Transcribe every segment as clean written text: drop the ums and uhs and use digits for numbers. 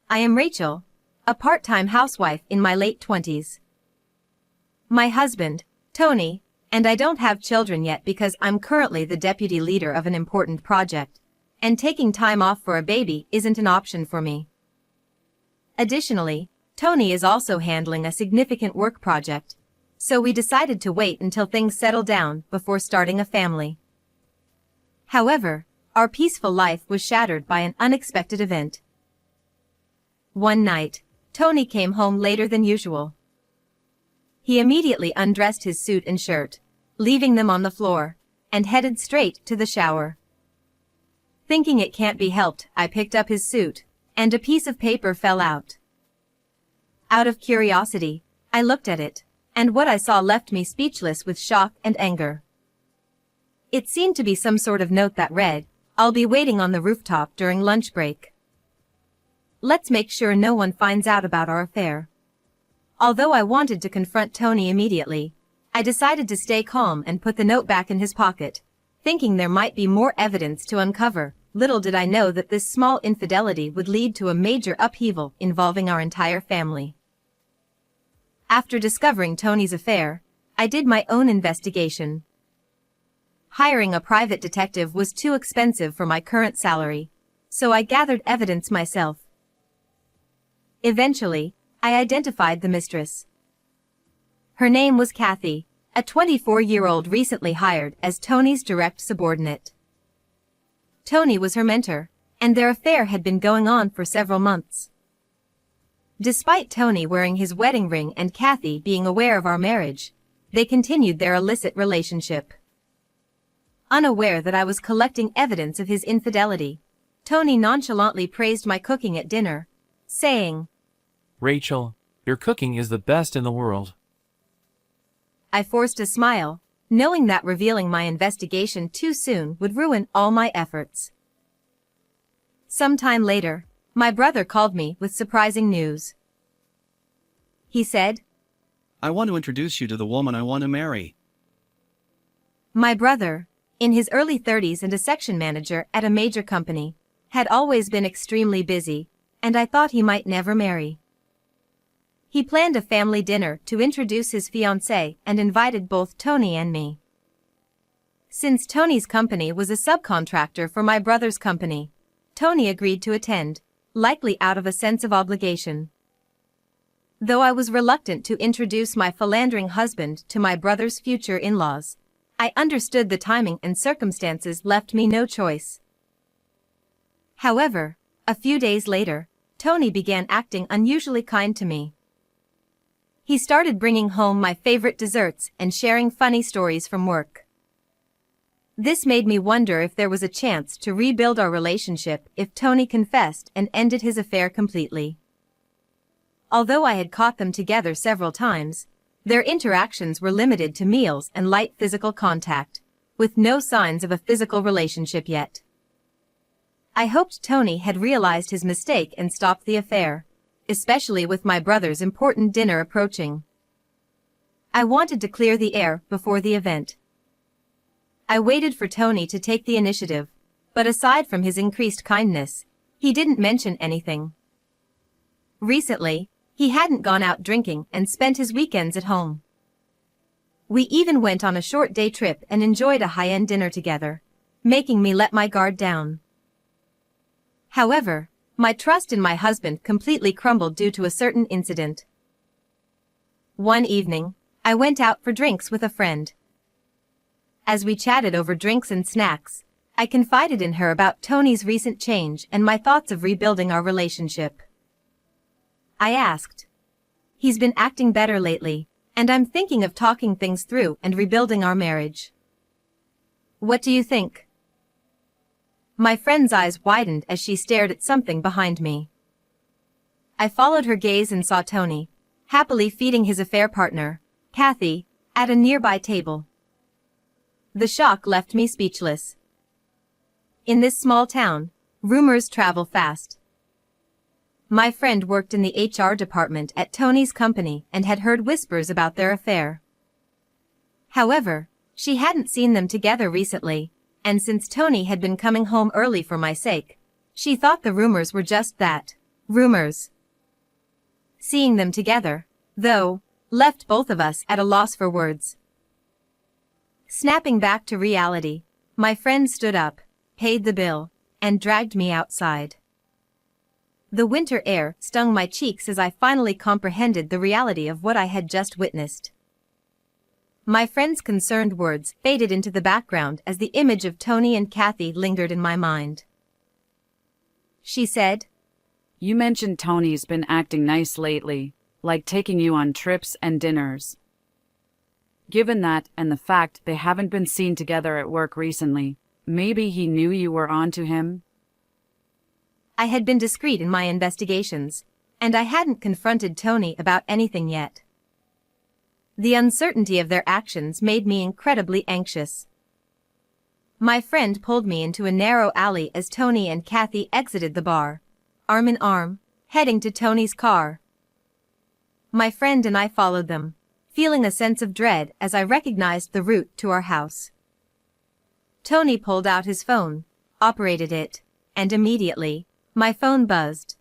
I am Rachel, a part-time housewife in my late 20s. My husband, Tony, and I don't have children yet because I'm currently the deputy leader of an important project, and taking time off for a baby isn't an option for me. Additionally, Tony is also handling a significant work project, so we decided to wait until things settle down before starting a family. However, our peaceful life was shattered by an unexpected event. One night, Tony came home later than usual. He immediately undressed his suit and shirt, leaving them on the floor, and headed straight to the shower. Thinking it can't be helped, I picked up his suit, and a piece of paper fell out. Out of curiosity, I looked at it, and what I saw left me speechless with shock and anger. It seemed to be some sort of note that read, "I'll be waiting on the rooftop during lunch break. Let's make sure no one finds out about our affair." Although I wanted to confront Tony immediately, I decided to stay calm and put the note back in his pocket, thinking there might be more evidence to uncover. Little did I know that this small infidelity would lead to a major upheaval involving our entire family. After discovering Tony's affair, I did my own investigation. Hiring a private detective was too expensive for my current salary, so I gathered evidence myself. Eventually, I identified the mistress. Her name was Kathy, a 24-year-old recently hired as Tony's direct subordinate. Tony was her mentor, and their affair had been going on for several months. Despite Tony wearing his wedding ring and Kathy being aware of our marriage, they continued their illicit relationship. Unaware that I was collecting evidence of his infidelity, Tony nonchalantly praised my cooking at dinner, saying, "Rachel, your cooking is the best in the world." I forced a smile, knowing that revealing my investigation too soon would ruin all my efforts. Sometime later, my brother called me with surprising news. He said, "I want to introduce you to the woman I want to marry." My brother, in his early 30s and a section manager at a major company, had always been extremely busy, and I thought he might never marry. He planned a family dinner to introduce his fiancée and invited both Tony and me. Since Tony's company was a subcontractor for my brother's company, Tony agreed to attend, likely out of a sense of obligation. Though I was reluctant to introduce my philandering husband to my brother's future in-laws, I understood the timing and circumstances left me no choice. However, a few days later, Tony began acting unusually kind to me. He started bringing home my favorite desserts and sharing funny stories from work. This made me wonder if there was a chance to rebuild our relationship if Tony confessed and ended his affair completely. Although I had caught them together several times, their interactions were limited to meals and light physical contact, with no signs of a physical relationship yet. I hoped Tony had realized his mistake and stopped the affair, especially with my brother's important dinner approaching. I wanted to clear the air before the event. I waited for Tony to take the initiative, but aside from his increased kindness, he didn't mention anything. Recently, he hadn't gone out drinking and spent his weekends at home. We even went on a short day trip and enjoyed a high-end dinner together, making me let my guard down. However, my trust in my husband completely crumbled due to a certain incident. One evening, I went out for drinks with a friend. As we chatted over drinks and snacks, I confided in her about Tony's recent change and my thoughts of rebuilding our relationship. I asked, "He's been acting better lately, and I'm thinking of talking things through and rebuilding our marriage. What do you think?" My friend's eyes widened as she stared at something behind me. I followed her gaze and saw Tony, happily feeding his affair partner, Kathy, at a nearby table. The shock left me speechless. In this small town, rumors travel fast. My friend worked in the HR department at Tony's company and had heard whispers about their affair. However, she hadn't seen them together recently, and since Tony had been coming home early for my sake, she thought the rumors were just that, rumors. Seeing them together, though, left both of us at a loss for words. Snapping back to reality, my friend stood up, paid the bill, and dragged me outside. The winter air stung my cheeks as I finally comprehended the reality of what I had just witnessed. My friend's concerned words faded into the background as the image of Tony and Kathy lingered in my mind. She said, "You mentioned Tony's been acting nice lately, like taking you on trips and dinners. Given that and the fact they haven't been seen together at work recently, maybe he knew you were onto him?" I had been discreet in my investigations, and I hadn't confronted Tony about anything yet. The uncertainty of their actions made me incredibly anxious. My friend pulled me into a narrow alley as Tony and Kathy exited the bar, arm in arm, heading to Tony's car. My friend and I followed them, feeling a sense of dread as I recognized the route to our house. Tony pulled out his phone, operated it, and immediately, my phone buzzed.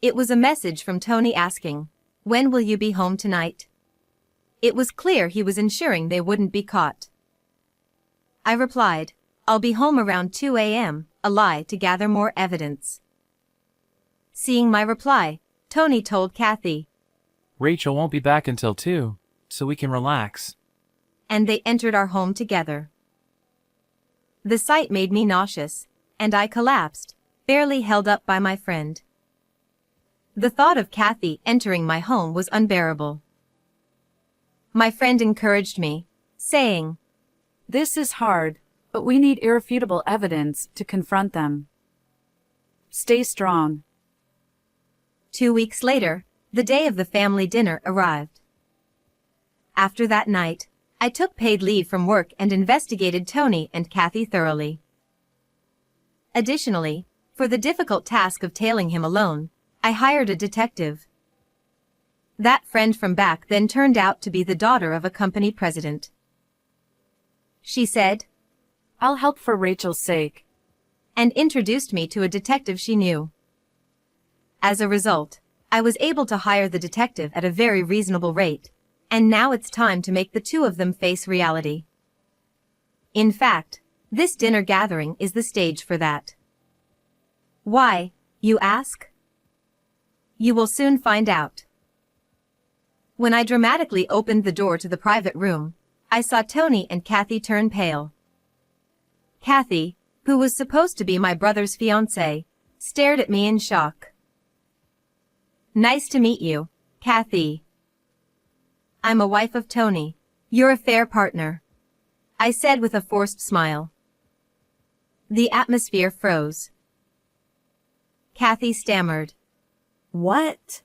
It was a message from Tony asking, "When will you be home tonight?" It was clear he was ensuring they wouldn't be caught. I replied, "I'll be home around 2 a.m., a lie to gather more evidence." Seeing my reply, Tony told Kathy, Rachel won't be back until 2, so we can relax. and they entered our home together. The sight made me nauseous, and I collapsed, barely held up by my friend. The thought of Kathy entering my home was unbearable. My friend encouraged me, saying, "This is hard, but we need irrefutable evidence to confront them. Stay strong." 2 weeks later, the day of the family dinner arrived. After that night, I took paid leave from work and investigated Tony and Kathy thoroughly. Additionally, for the difficult task of tailing him alone, I hired a detective. That friend from back then turned out to be the daughter of a company president. She said, "I'll help for Rachel's sake," and introduced me to a detective she knew. As a result, I was able to hire the detective at a very reasonable rate, and now it's time to make the two of them face reality. In fact, this dinner gathering is the stage for that. Why, you ask? You will soon find out. When I dramatically opened the door to the private room, I saw Tony and Kathy turn pale. Kathy, who was supposed to be my brother's fiancée, stared at me in shock. "Nice to meet you, Kathy. I'm a wife of Tony, your affair partner," I said with a forced smile. The atmosphere froze. Kathy stammered, "What?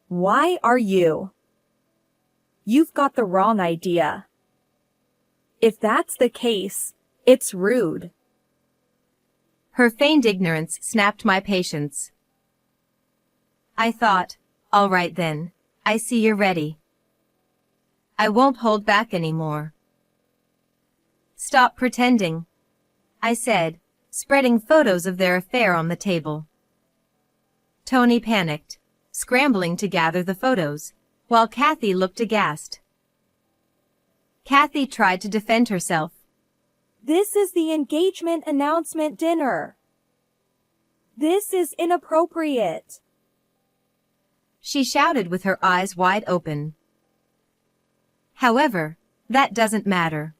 Why are you? You've got the wrong idea. If that's the case, it's rude." Her feigned ignorance snapped my patience. I thought, all right then, I see you're ready. I won't hold back anymore. "Stop pretending," I said, spreading photos of their affair on the table. Tony panicked, scrambling to gather the photos, while Kathy looked aghast. Kathy tried to defend herself. "This is the engagement announcement dinner. This is inappropriate." She shouted with her eyes wide open. However, that doesn't matter.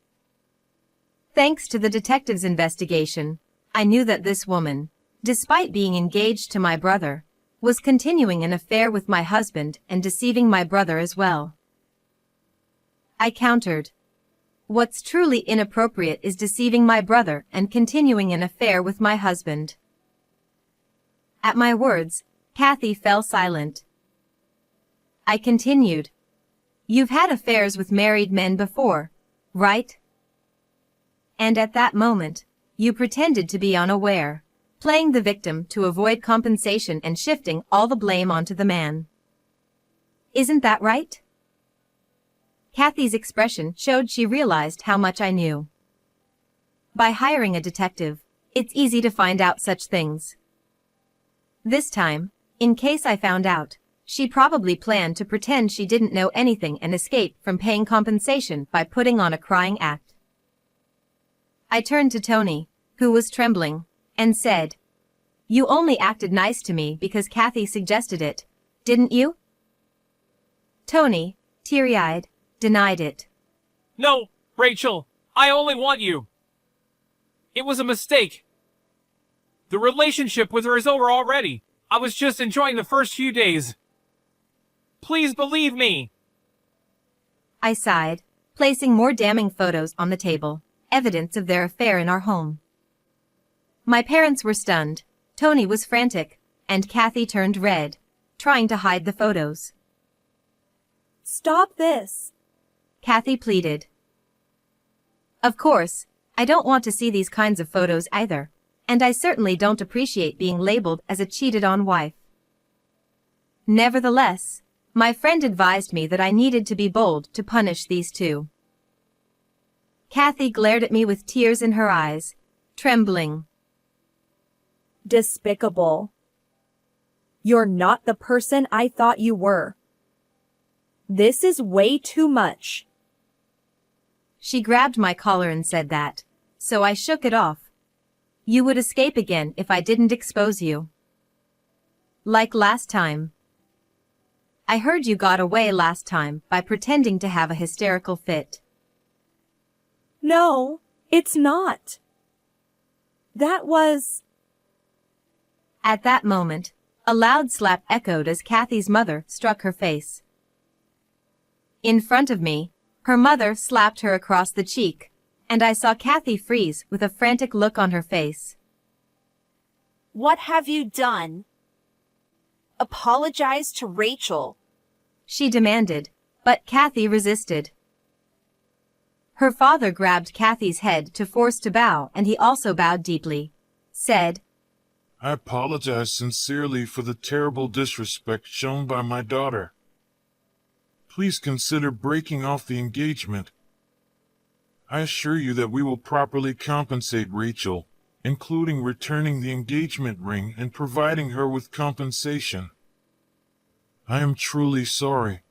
Thanks to the detective's investigation, I knew that this woman, despite being engaged to my brother, was continuing an affair with my husband and deceiving my brother as well. I countered. What's truly inappropriate is deceiving my brother and continuing an affair with my husband. At my words, Kathy fell silent. I continued. "You've had affairs with married men before, right? And at that moment, you pretended to be unaware, playing the victim to avoid compensation and shifting all the blame onto the man. Isn't that right?" Kathy's expression showed she realized how much I knew. By hiring a detective, it's easy to find out such things. This time, in case I found out, she probably planned to pretend she didn't know anything and escape from paying compensation by putting on a crying act. I turned to Tony, who was trembling, and said, "You only acted nice to me because Kathy suggested it, didn't you?" Tony, teary-eyed, denied it. No, Rachel, I only want you. It was a mistake. The relationship with her is over already. I was just enjoying the first few days. Please believe me. I sighed, placing more damning photos on the table, evidence of their affair in our home. My parents were stunned, Tony was frantic, and Kathy turned red, trying to hide the photos. Stop this. Kathy pleaded. Of course, I don't want to see these kinds of photos either, and I certainly don't appreciate being labeled as a cheated-on wife. Nevertheless, my friend advised me that I needed to be bold to punish these two. Kathy glared at me with tears in her eyes, trembling. Despicable. You're not the person I thought you were. This is way too much. She grabbed my collar and said that, so I shook it off. You would escape again if I didn't expose you. Like last time. I heard you got away last time by pretending to have a hysterical fit. No, it's not. That was... At that moment, a loud slap echoed as Kathy's mother struck her face. In front of me, her mother slapped her across the cheek, and I saw Kathy freeze with a frantic look on her face. What have you done? Apologize to Rachel. She demanded, but Kathy resisted. Her father grabbed Kathy's head to force to bow, and he also bowed deeply, said, I apologize sincerely for the terrible disrespect shown by my daughter. Please consider breaking off the engagement. I assure you that we will properly compensate Rachel, including returning the engagement ring and providing her with compensation. I am truly sorry.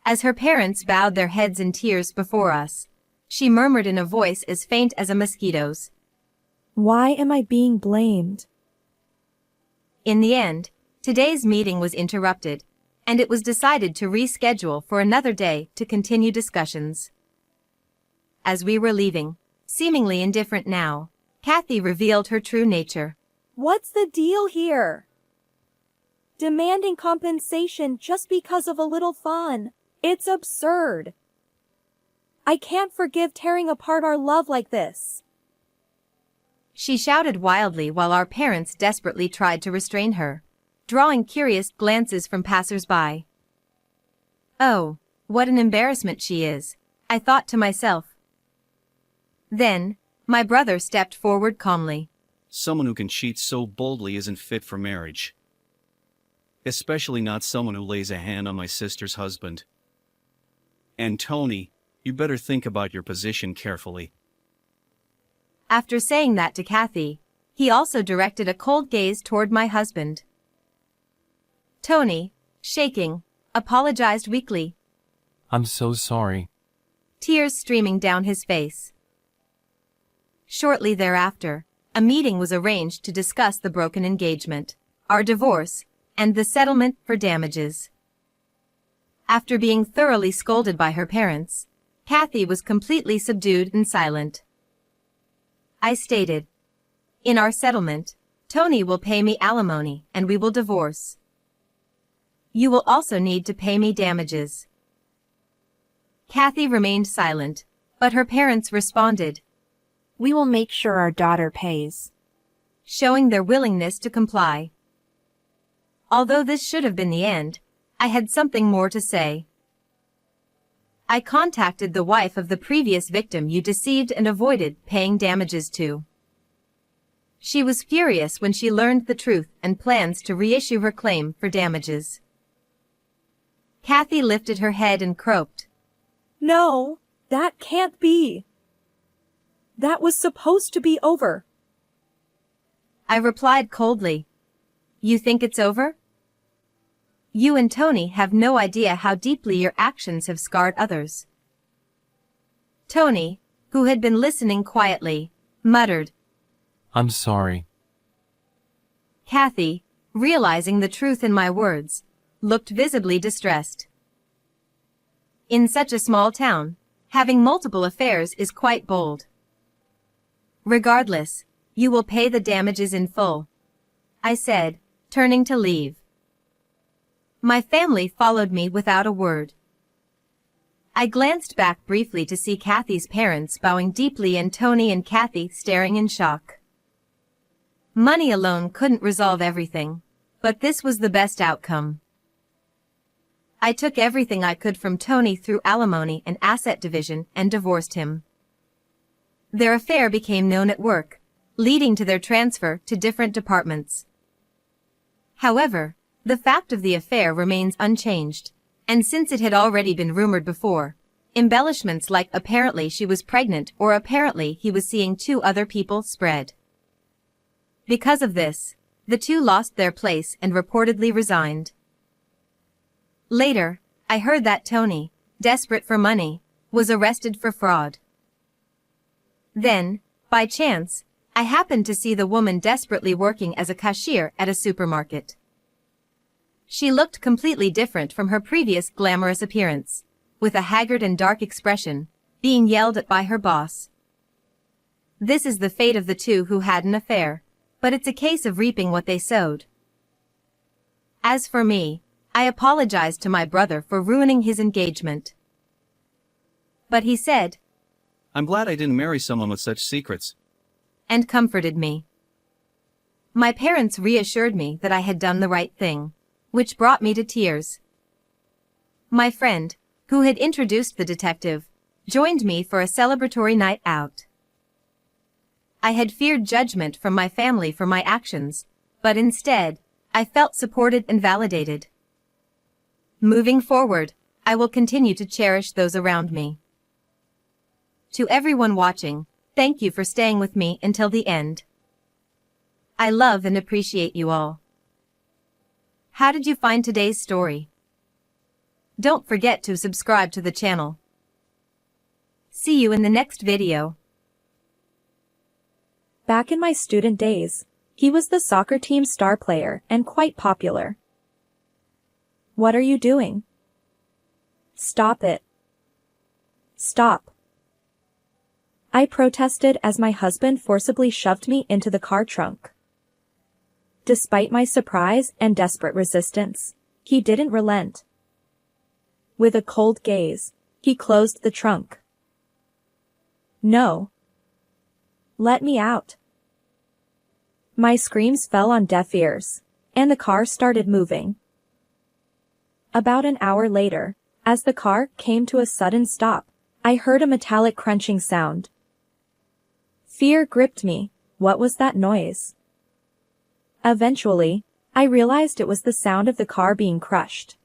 As her parents bowed their heads in tears before us, she murmured in a voice as faint as a mosquito's, Why am I being blamed? In the end, today's meeting was interrupted, and it was decided to reschedule for another day to continue discussions. As we were leaving, seemingly indifferent now, Kathy revealed her true nature. What's the deal here? Demanding compensation just because of a little fun. It's absurd. I can't forgive tearing apart our love like this. She shouted wildly while our parents desperately tried to restrain her, drawing curious glances from passers-by. Oh, what an embarrassment she is, I thought to myself. Then, my brother stepped forward calmly. Someone who can cheat so boldly isn't fit for marriage. Especially not someone who lays a hand on my sister's husband. And Tony, you better think about your position carefully. After saying that to Kathy, he also directed a cold gaze toward my husband. Tony, shaking, apologized weakly, I'm so sorry. tears streaming down his face. Shortly thereafter, a meeting was arranged to discuss the broken engagement, our divorce, and the settlement for damages. After being thoroughly scolded by her parents, Kathy was completely subdued and silent. I stated, in our settlement, Tony will pay me alimony and we will divorce. You will also need to pay me damages. Kathy remained silent, but her parents responded, We will make sure our daughter pays. showing their willingness to comply. Although this should have been the end, I had something more to say. I contacted the wife of the previous victim you deceived and avoided paying damages to. She was furious when she learned the truth and plans to reissue her claim for damages. Kathy lifted her head and croaked. No, that can't be. That was supposed to be over. I replied coldly, You think it's over? You and Tony have no idea how deeply your actions have scarred others. Tony, who had been listening quietly, muttered. I'm sorry. Kathy, realizing the truth in my words, looked visibly distressed. In such a small town, having multiple affairs is quite bold. Regardless, you will pay the damages in full, I said, turning to leave. My family followed me without a word. I glanced back briefly to see Kathy's parents bowing deeply and Tony and Kathy staring in shock. Money alone couldn't resolve everything, but this was the best outcome. I took everything I could from Tony through alimony and asset division and divorced him. Their affair became known at work, leading to their transfer to different departments. However, the fact of the affair remains unchanged, and since it had already been rumored before, embellishments like apparently she was pregnant or apparently he was seeing 2 other people spread. Because of this, the 2 lost their place and reportedly resigned. Later, I heard that Tony, desperate for money, was arrested for fraud. Then, by chance, I happened to see the woman desperately working as a cashier at a supermarket. She looked completely different from her previous glamorous appearance, with a haggard and dark expression, being yelled at by her boss. This is the fate of the 2 who had an affair, but it's a case of reaping what they sowed. As for me, I apologized to my brother for ruining his engagement. But he said, I'm glad I didn't marry someone with such secrets. And comforted me. My parents reassured me that I had done the right thing, which brought me to tears. My friend, who had introduced the detective, joined me for a celebratory night out. I had feared judgment from my family for my actions, but instead, I felt supported and validated. Moving forward, I will continue to cherish those around me. To everyone watching, thank you for staying with me until the end. I love and appreciate you all. How did you find today's story? Don't forget to subscribe to the channel. See you in the next video. Back in my student days, he was the soccer team star player and quite popular. What are you doing? Stop it. Stop. I protested as my husband forcibly shoved me into the car trunk. Despite my surprise and desperate resistance, he didn't relent. With a cold gaze, he closed the trunk. No. Let me out. My screams fell on deaf ears, and the car started moving. About an hour later, as the car came to a sudden stop, I heard a metallic crunching sound. Fear gripped me. What was that noise? Eventually, I realized it was the sound of the car being crushed.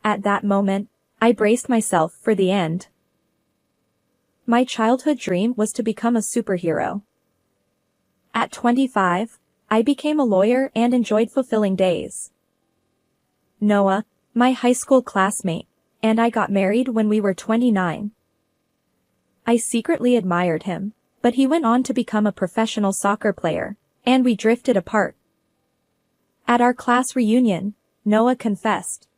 At that moment, I braced myself for the end. My childhood dream was to become a superhero. At 25, I became a lawyer and enjoyed fulfilling days. Noah, my high school classmate, and I got married when we were 29. I secretly admired him, but he went on to become a professional soccer player, and we drifted apart. At our class reunion, Noah confessed.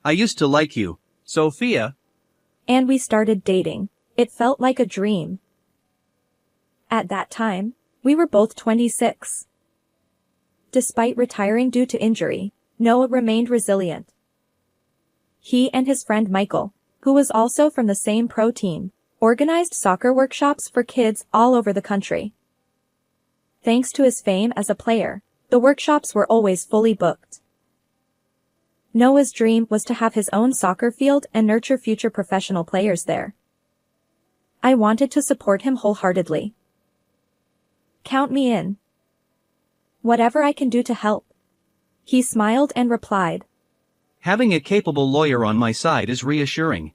I used to like you, Sophia. And we started dating. It felt like a dream. At that time, we were both 26. Despite retiring due to injury, Noah remained resilient. He and his friend Michael, who was also from the same pro team, organized soccer workshops for kids all over the country. Thanks to his fame as a player, the workshops were always fully booked. Noah's dream was to have his own soccer field and nurture future professional players there. I wanted to support him wholeheartedly. Count me in. Whatever I can do to help. He smiled and replied. Having a capable lawyer on my side is reassuring.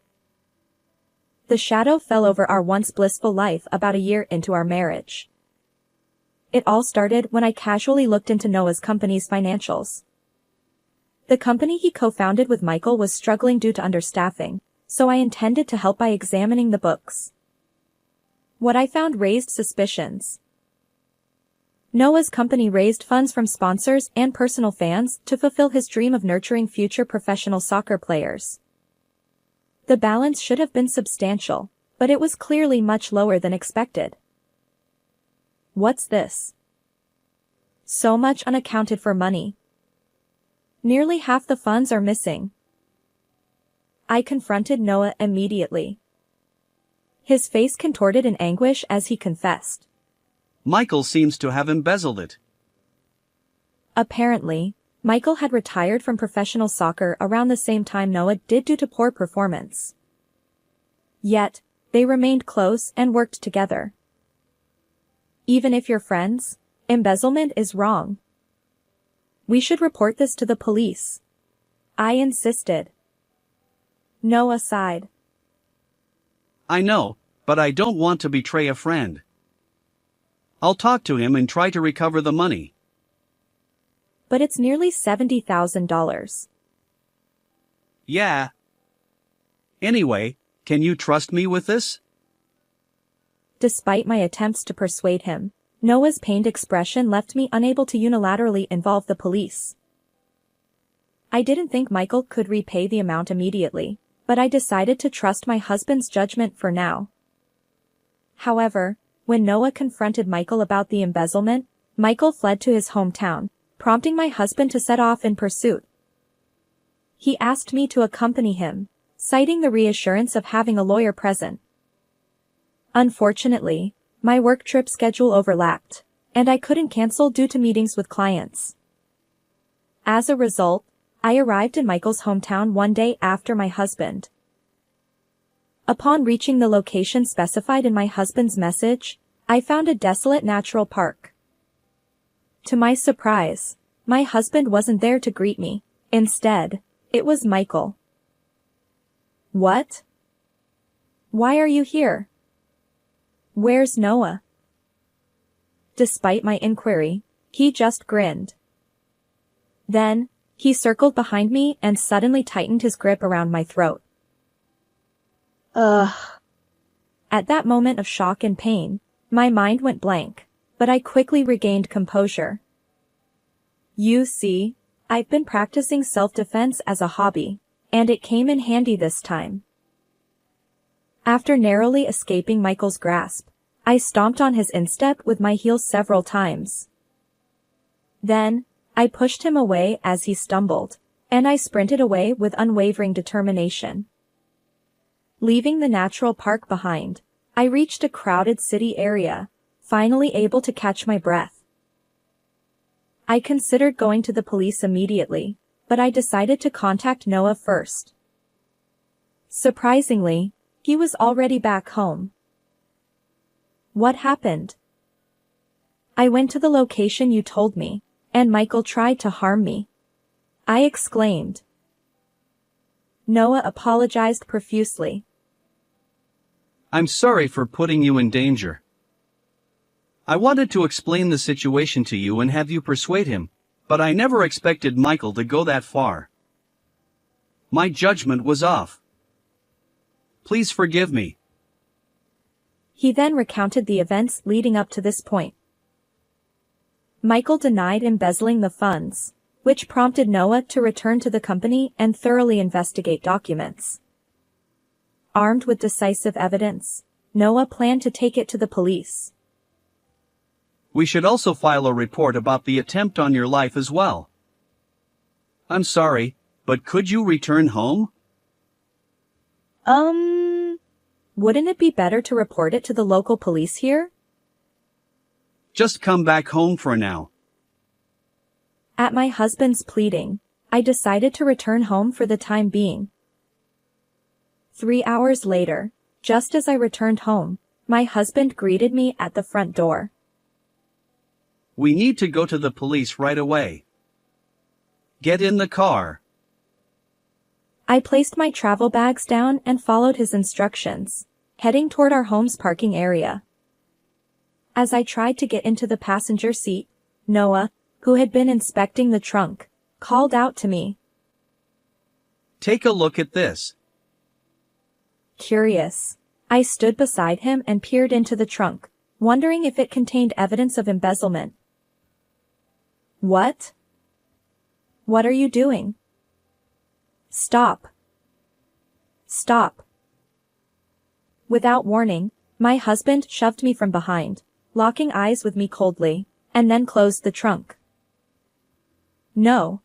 The shadow fell over our once blissful life about a year into our marriage. It all started when I casually looked into Noah's company's financials. The company he co-founded with Michael was struggling due to understaffing, so I intended to help by examining the books. What I found raised suspicions. Noah's company raised funds from sponsors and personal fans to fulfill his dream of nurturing future professional soccer players. The balance should have been substantial, but it was clearly much lower than expected. What's this? So much unaccounted for money. Nearly half the funds are missing. I confronted Noah immediately. His face contorted in anguish as he confessed. Michael seems to have embezzled it. Apparently, Michael had retired from professional soccer around the same time Noah did due to poor performance. Yet, they remained close and worked together. Even if you're friends, embezzlement is wrong. We should report this to the police. I insisted. Noah sighed. I know, but I don't want to betray a friend. I'll talk to him and try to recover the money. But it's nearly $70,000. Yeah. Anyway, can you trust me with this? Despite my attempts to persuade him, Noah's pained expression left me unable to unilaterally involve the police. I didn't think Michael could repay the amount immediately, but I decided to trust my husband's judgment for now. However, when Noah confronted Michael about the embezzlement, Michael fled to his hometown, prompting my husband to set off in pursuit. He asked me to accompany him, citing the reassurance of having a lawyer present. Unfortunately, my work trip schedule overlapped, and I couldn't cancel due to meetings with clients. As a result, I arrived in Michael's hometown one day after my husband. Upon reaching the location specified in my husband's message, I found a desolate natural park. To my surprise, my husband wasn't there to greet me. Instead, it was Michael. What? Why are you here? Where's Noah? Despite my inquiry, he just grinned. Then, he circled behind me and suddenly tightened his grip around my throat. Ugh. At that moment of shock and pain, my mind went blank, but I quickly regained composure. You see, I've been practicing self-defense as a hobby, and it came in handy this time. After narrowly escaping Michael's grasp, I stomped on his instep with my heels several times. Then, I pushed him away as he stumbled, and I sprinted away with unwavering determination. Leaving the natural park behind, I reached a crowded city area, finally able to catch my breath. I considered going to the police immediately, but I decided to contact Noah first. Surprisingly, he was already back home. What happened? I went to the location you told me, and Michael tried to harm me. I exclaimed. Noah apologized profusely. I'm sorry for putting you in danger. I wanted to explain the situation to you and have you persuade him, but I never expected Michael to go that far. My judgment was off. Please forgive me. He then recounted the events leading up to this point. Michael denied embezzling the funds, which prompted Noah to return to the company and thoroughly investigate documents. Armed with decisive evidence, Noah planned to take it to the police. We should also file a report about the attempt on your life as well. I'm sorry, but could you return home? Wouldn't it be better to report it to the local police here? Just come back home for now. At my husband's pleading, I decided to return home for the time being. 3 hours later, just as I returned home, my husband greeted me at the front door. We need to go to the police right away. Get in the car. I placed my travel bags down and followed his instructions, heading toward our home's parking area. As I tried to get into the passenger seat, Noah, who had been inspecting the trunk, called out to me. Take a look at this. Curious, I stood beside him and peered into the trunk, wondering if it contained evidence of embezzlement. What? What are you doing? Stop. Stop. Without warning, my husband shoved me from behind, locking eyes with me coldly, and then closed the trunk. No.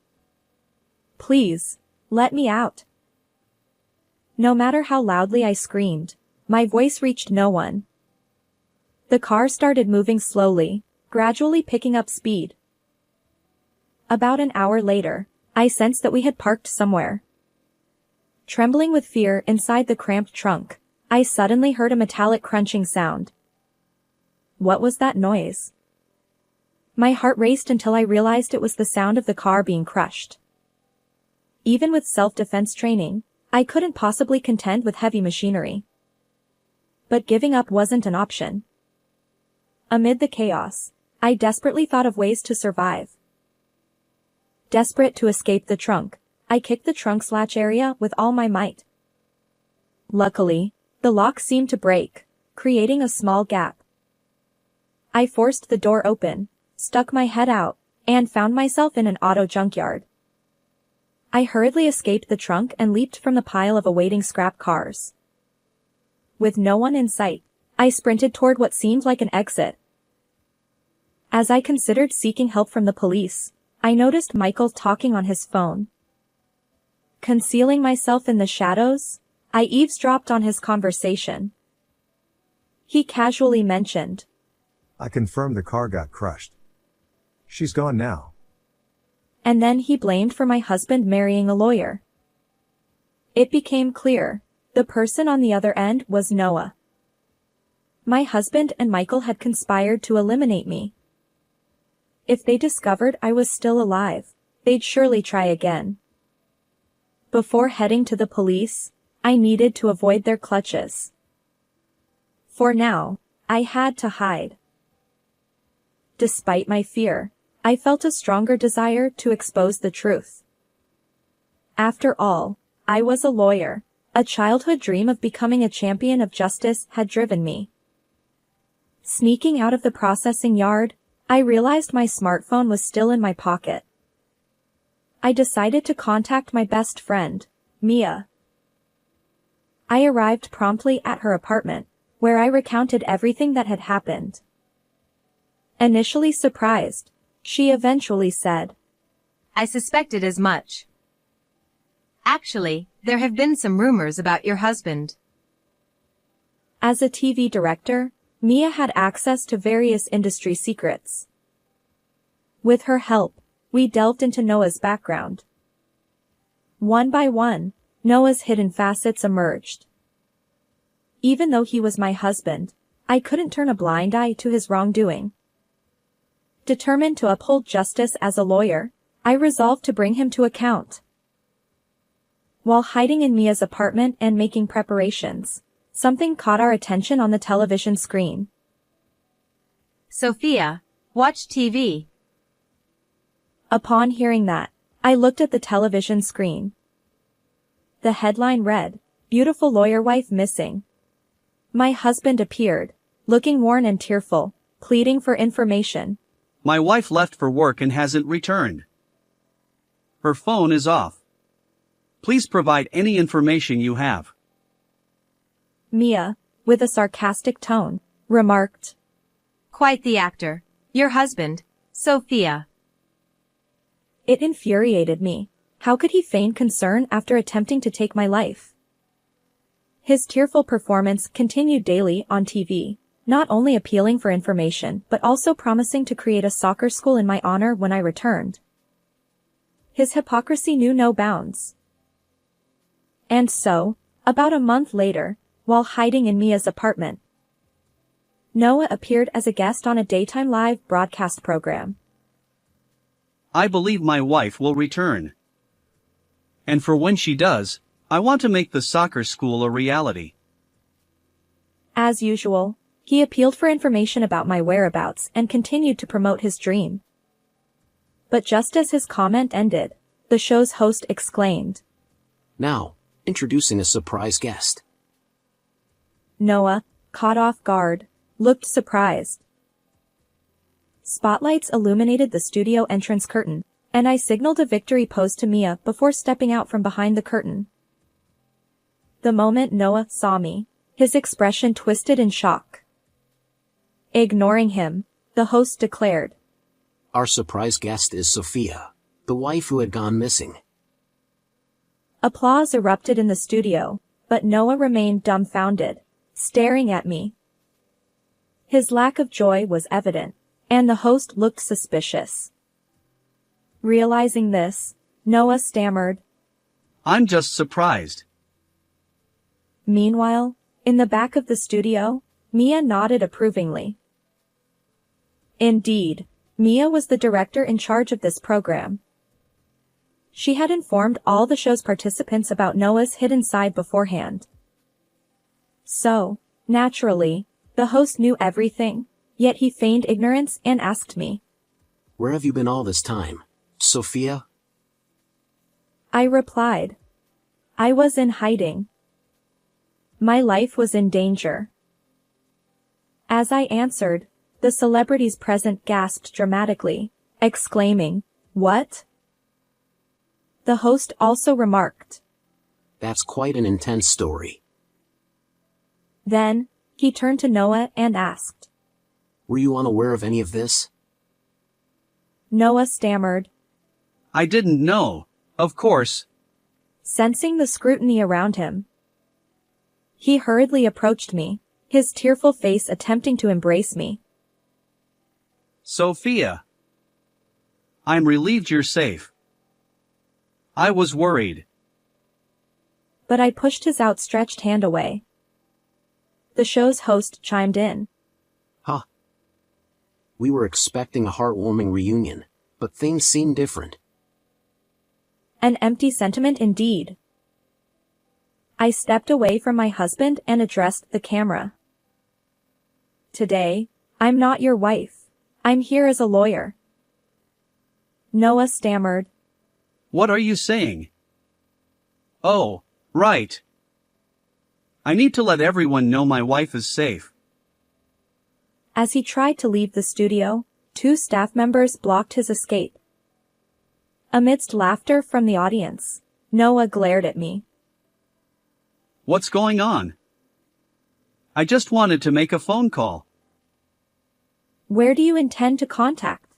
Please, let me out. No matter how loudly I screamed, my voice reached no one. The car started moving slowly, gradually picking up speed. About an hour later, I sensed that we had parked somewhere. Trembling with fear inside the cramped trunk, I suddenly heard a metallic crunching sound. What was that noise? My heart raced until I realized it was the sound of the car being crushed. Even with self-defense training, I couldn't possibly contend with heavy machinery. But giving up wasn't an option. Amid the chaos, I desperately thought of ways to survive. Desperate to escape the trunk, I kicked the trunk's latch area with all my might. Luckily, the lock seemed to break, creating a small gap. I forced the door open, stuck my head out, and found myself in an auto junkyard. I hurriedly escaped the trunk and leaped from the pile of awaiting scrap cars. With no one in sight, I sprinted toward what seemed like an exit. As I considered seeking help from the police, I noticed Michael talking on his phone. Concealing myself in the shadows, I eavesdropped on his conversation. He casually mentioned, I confirmed the car got crushed. She's gone now. And then he blamed for my husband marrying a lawyer. It became clear, the person on the other end was Noah. My husband and Michael had conspired to eliminate me. If they discovered I was still alive, they'd surely try again. Before heading to the police, I needed to avoid their clutches. For now, I had to hide. Despite my fear, I felt a stronger desire to expose the truth. After all, I was a lawyer. A childhood dream of becoming a champion of justice had driven me. Sneaking out of the processing yard, I realized my smartphone was still in my pocket. I decided to contact my best friend, Mia. I arrived promptly at her apartment, where I recounted everything that had happened. Initially surprised, she eventually said, I suspected as much. Actually, there have been some rumors about your husband. As a TV director, Mia had access to various industry secrets. With her help, we delved into Noah's background. One by one, Noah's hidden facets emerged. Even though he was my husband, I couldn't turn a blind eye to his wrongdoing. Determined to uphold justice as a lawyer, I resolved to bring him to account. While hiding in Mia's apartment and making preparations, something caught our attention on the television screen. Sophia, watch TV. Upon hearing that, I looked at the television screen. The headline read, Beautiful Lawyer Wife Missing. My husband appeared, looking worn and tearful, pleading for information. My wife left for work and hasn't returned. Her phone is off. Please provide any information you have. Mia, with a sarcastic tone, remarked. Quite the actor. Your husband, Sophia. It infuriated me. How could he feign concern after attempting to take my life? His tearful performance continued daily on TV, not only appealing for information but also promising to create a soccer school in my honor when I returned. His hypocrisy knew no bounds. And so, about a month later, while hiding in Mia's apartment, Noah appeared as a guest on a daytime live broadcast program. I believe my wife will return. And for when she does, I want to make the soccer school a reality. As usual, He appealed for information about my whereabouts and continued to promote his dream. But just as his comment ended, the show's host exclaimed, Now, introducing a surprise guest. Noah, caught off guard, looked surprised. Spotlights illuminated the studio entrance curtain, and I signaled a victory pose to Mia before stepping out from behind the curtain. The moment Noah saw me, his expression twisted in shock. Ignoring him, the host declared, Our surprise guest is Sophia, the wife who had gone missing. Applause erupted in the studio, but Noah remained dumbfounded, staring at me. His lack of joy was evident, and the host looked suspicious. Realizing this, Noah stammered. I'm just surprised. Meanwhile, in the back of the studio, Mia nodded approvingly. Indeed, Mia was the director in charge of this program. She had informed all the show's participants about Noah's hidden side beforehand. So, naturally, the host knew everything, yet he feigned ignorance and asked me, Where have you been all this time, Sophia? I replied, I was in hiding. My life was in danger. As I answered, the celebrities present gasped dramatically, exclaiming, What? The host also remarked. That's quite an intense story. Then, he turned to Noah and asked. Were you unaware of any of this? Noah stammered. I didn't know, of course. Sensing the scrutiny around him, he hurriedly approached me, his tearful face attempting to embrace me. Sophia. I'm relieved you're safe. I was worried. But I pushed his outstretched hand away. The show's host chimed in. We were expecting a heartwarming reunion, but things seem different. An empty sentiment indeed. I stepped away from my husband and addressed the camera. Today, I'm not your wife. I'm here as a lawyer. Noah stammered. What are you saying? Oh, right. I need to let everyone know my wife is safe. As he tried to leave the studio, 2 staff members blocked his escape. Amidst laughter from the audience, Noah glared at me. What's going on? I just wanted to make a phone call. Where do you intend to contact?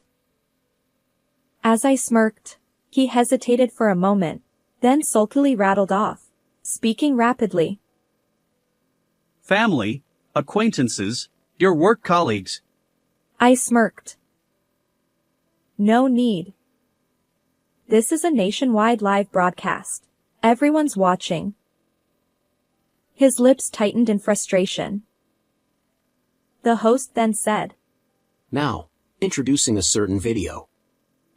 As I smirked, he hesitated for a moment, then sulkily rattled off, speaking rapidly. Family, acquaintances, your work colleagues. I smirked. No need. This is a nationwide live broadcast. Everyone's watching. His lips tightened in frustration. The host then said, Now, introducing a certain video.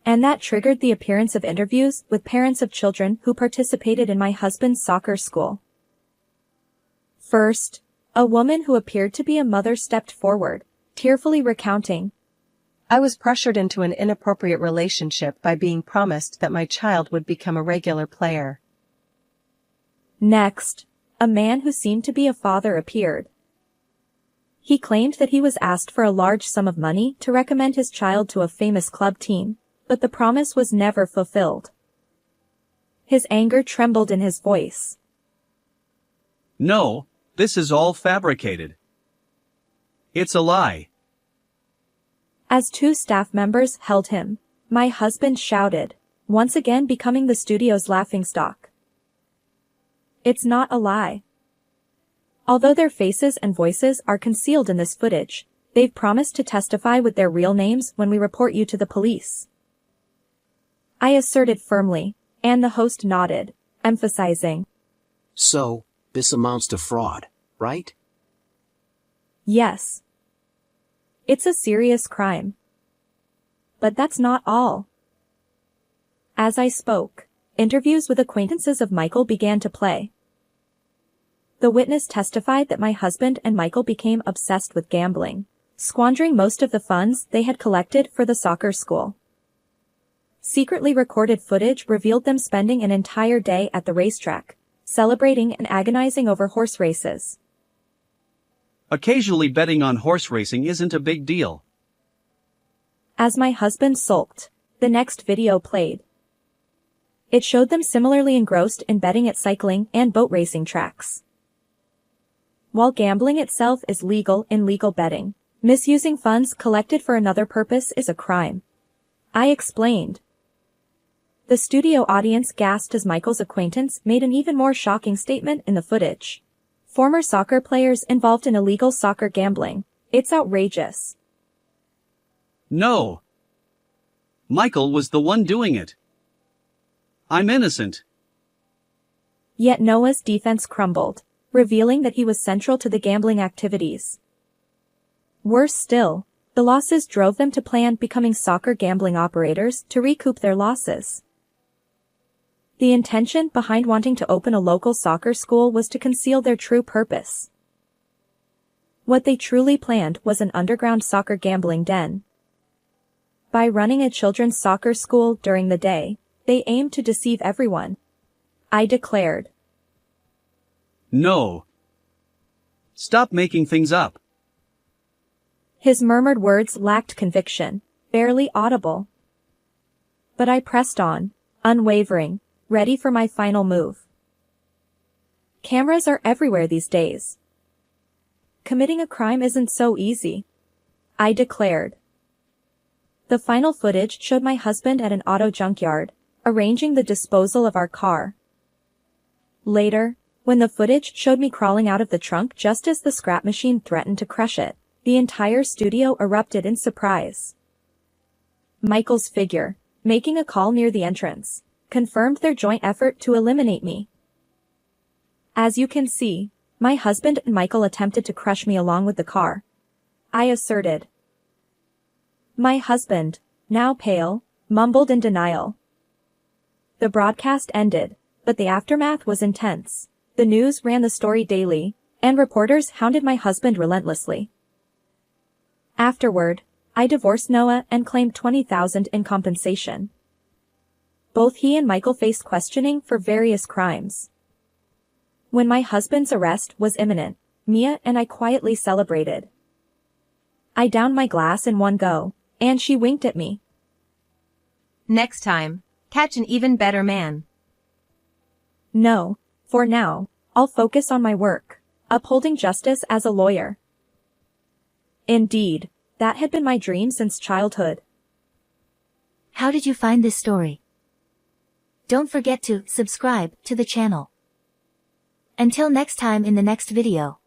And that triggered the appearance of interviews with parents of children who participated in my husband's soccer school. First, a woman who appeared to be a mother stepped forward, tearfully recounting, I was pressured into an inappropriate relationship by being promised that my child would become a regular player. Next, a man who seemed to be a father appeared. He claimed that he was asked for a large sum of money to recommend his child to a famous club team, but the promise was never fulfilled. His anger trembled in his voice. No, this is all fabricated. It's a lie. As 2 staff members held him, my husband shouted, once again becoming the studio's laughingstock. It's not a lie. Although their faces and voices are concealed in this footage, they've promised to testify with their real names when we report you to the police. I asserted firmly, and the host nodded, emphasizing. So, this amounts to fraud, right? Yes. It's a serious crime. But that's not all. As I spoke, interviews with acquaintances of Michael began to play. The witness testified that my husband and Michael became obsessed with gambling, squandering most of the funds they had collected for the soccer school. Secretly recorded footage revealed them spending an entire day at the racetrack, celebrating and agonizing over horse races. Occasionally betting on horse racing isn't a big deal. As my husband sulked, the next video played. It showed them similarly engrossed in betting at cycling and boat racing tracks. While gambling itself is legal in legal betting, misusing funds collected for another purpose is a crime. I explained. The studio audience gasped as Michael's acquaintance made an even more shocking statement in the footage. Former soccer players involved in illegal soccer gambling. It's outrageous. No. Michael was the one doing it. I'm innocent. Yet Noah's defense crumbled, revealing that he was central to the gambling activities. Worse still, the losses drove them to plan becoming soccer gambling operators to recoup their losses. The intention behind wanting to open a local soccer school was to conceal their true purpose. What they truly planned was an underground soccer gambling den. By running a children's soccer school during the day, they aimed to deceive everyone. I declared. No. Stop making things up. His murmured words lacked conviction, barely audible. But I pressed on, unwavering, ready for my final move. Cameras are everywhere these days. Committing a crime isn't so easy. I declared. The final footage showed my husband at an auto junkyard, arranging the disposal of our car. Later, when the footage showed me crawling out of the trunk just as the scrap machine threatened to crush it, the entire studio erupted in surprise. Michael's figure, making a call near the entrance, confirmed their joint effort to eliminate me. As you can see, my husband and Michael attempted to crush me along with the car. I asserted. My husband, now pale, mumbled in denial. The broadcast ended, but the aftermath was intense. The news ran the story daily, and reporters hounded my husband relentlessly. Afterward, I divorced Noah and claimed $20,000 in compensation. Both he and Michael faced questioning for various crimes. When my husband's arrest was imminent, Mia and I quietly celebrated. I downed my glass in one go, and she winked at me. Next time, catch an even better man. No, for now, I'll focus on my work, upholding justice as a lawyer. Indeed, that had been my dream since childhood. How did you find this story? Don't forget to subscribe to the channel. Until next time in the next video.